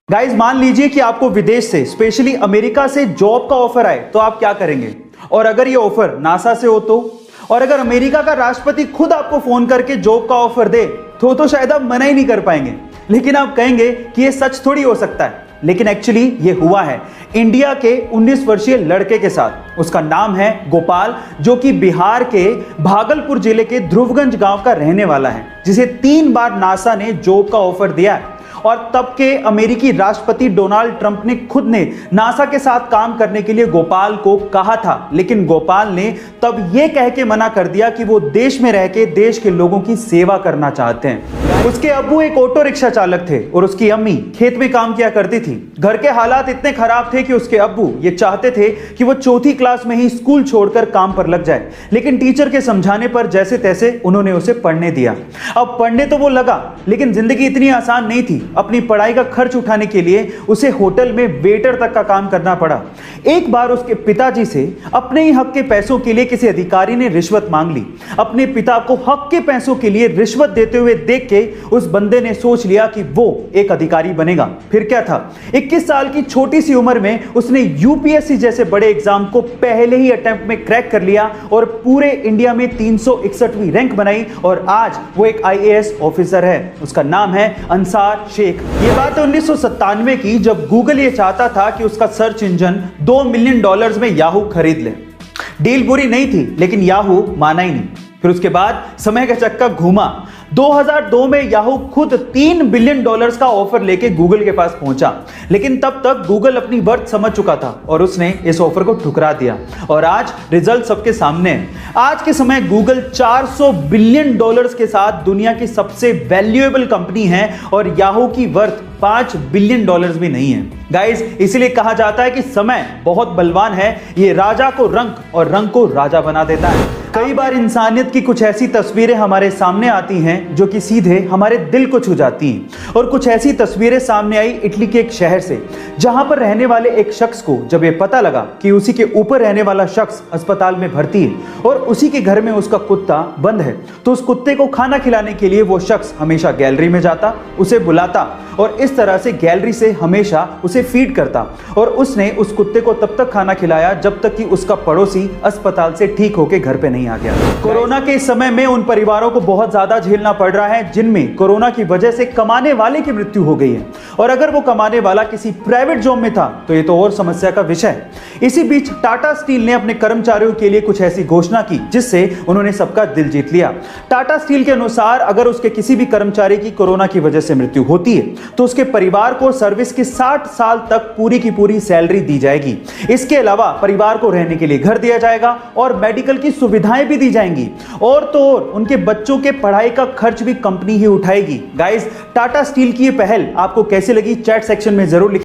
Guys मान लीजिए कि आपको विदेश से स्पेशली अमेरिका से जॉब का ऑफर आए तो आप क्या करेंगे। और अगर ये ऑफर नासा से हो तो, और अगर अमेरिका का राष्ट्रपति खुद आपको फोन करके जॉब का ऑफर दे तो शायद आप मना ही नहीं कर पाएंगे। लेकिन आप कहेंगे कि ये सच थोड़ी हो सकता है, लेकिन एक्चुअली ये हुआ है इंडिया के 19 वर्षीय लड़के के साथ। उसका नाम है गोपाल, जो कि बिहार के भागलपुर जिले के ध्रुवगंज गांव का रहने वाला है, जिसे 3 बार नासा ने जॉब का ऑफर दिया है। और तब के अमेरिकी राष्ट्रपति डोनाल्ड ट्रंप ने खुद ने नासा के साथ काम करने के लिए गोपाल को कहा था, लेकिन गोपाल ने तब यह कह के मना कर दिया कि वो देश में रह के देश के लोगों की सेवा करना चाहते हैं। उसके अब्बू एक ऑटो रिक्शा चालक थे और उसकी अम्मी खेत में काम किया करती थी। घर के हालात इतने खराब थे कि उसके अब्बू ये चाहते थे कि वो 4th क्लास में ही स्कूल छोड़कर काम पर लग जाए, लेकिन टीचर के समझाने पर जैसे तैसे उन्होंने उसे पढ़ने दिया। अब पढ़ने तो वो लगा, लेकिन जिंदगी इतनी आसान नहीं थी। अपनी पढ़ाई का खर्च उठाने के लिए उसे होटल में वेटर तक का काम करना पड़ा। एक बार उसके पिताजी से अपने ही हक के पैसों के लिए किसी अधिकारी ने रिश्वत मांग ली। अपने पिता को हक के पैसों के लिए रिश्वत देते हुए देख के उस बंदे ने सोच लिया कि वो एक अधिकारी बनेगा। फिर क्या था, 21 साल की छोटी सी उम्र में उसने यूपीएससी जैसे बड़े एग्जाम को पहले ही अटेम्प्ट में क्रैक कर लिया और पूरे इंडिया में 361वीं रैंक बनाई और आज वो एक आईएएस ऑफिसर है। उसका नाम है अंसार शेख। ये बात 1997 की, जब गूगल ये चाहता था कि उसका सर्च इंजन $2 मिलियन में याहू खरीद ले। डील बुरी नहीं थी, लेकिन याहू माना ही नहीं। फिर उसके बाद समय का चक्का घूमा। 2002 में याहू खुद $3 बिलियन का ऑफर लेके गूगल के पास पहुंचा, लेकिन तब तक गूगल अपनी वर्थ समझ चुका था और उसने इस ऑफर को ठुकरा दिया। और आज रिजल्ट सबके सामने है। आज के समय गूगल $400 बिलियन के साथ दुनिया की सबसे वैल्यूएबल कंपनी है और याहू की वर्थ $5 बिलियन भी नहीं है। गाइस, इसीलिए कहा जाता है कि समय बहुत बलवान है, ये राजा को रंक और रंक को राजा बना देता है। कई बार इंसानियत की कुछ ऐसी तस्वीरें हमारे सामने आती हैं जो कि सीधे हमारे दिल को छू जाती हैं। और कुछ ऐसी तस्वीरें सामने आई इटली के एक शहर से, जहां पर रहने वाले एक शख्स को जब ये पता लगा कि उसी के ऊपर रहने वाला शख्स अस्पताल में भर्ती है और उसी के घर में उसका कुत्ता बंद है, तो उस कुत्ते को खाना खिलाने के लिए वो शख्स हमेशा गैलरी में जाता, उसे बुलाता और इस तरह से गैलरी से हमेशा उसे फीड करता। और उसने उस कुत्ते को तब तक खाना खिलाया जब तक कि उसका पड़ोसी अस्पताल से ठीक होकर घर पे नहीं आ गया। कोरोना के समय में उन परिवारों को बहुत ज्यादा झेलना पड़ रहा है जिनमें कोरोना की वजह से कमाने वाले की मृत्यु हो गई है, और अगर वो कमाने वाला किसी प्राइवेट जॉब में था तो ये तो और समस्या का विषय है। इसी बीच टाटा स्टील ने अपने कर्मचारियों के लिए कुछ ऐसी घोषणा की जिससे उन्होंने सबका दिल जीत लिया। टाटा स्टील के अनुसार अगर उसके किसी भी कर्मचारी की कोरोना की वजह से मृत्यु होती है तो उसके परिवार को सर्विस के 60 साल तक पूरी की पूरी सैलरी दी जाएगी। इसके अलावा परिवार को रहने के लिए घर दिया जाएगा और मेडिकल की सुविधाएं भी दी जाएंगी, और तो और उनके बच्चों के पढ़ाई का खर्च भी कंपनी ही उठाएगी। गाइस, टाटा स्टील की ये पहल आपको कैसे लगी, चैट सेक्शन में जरूर लिखिए।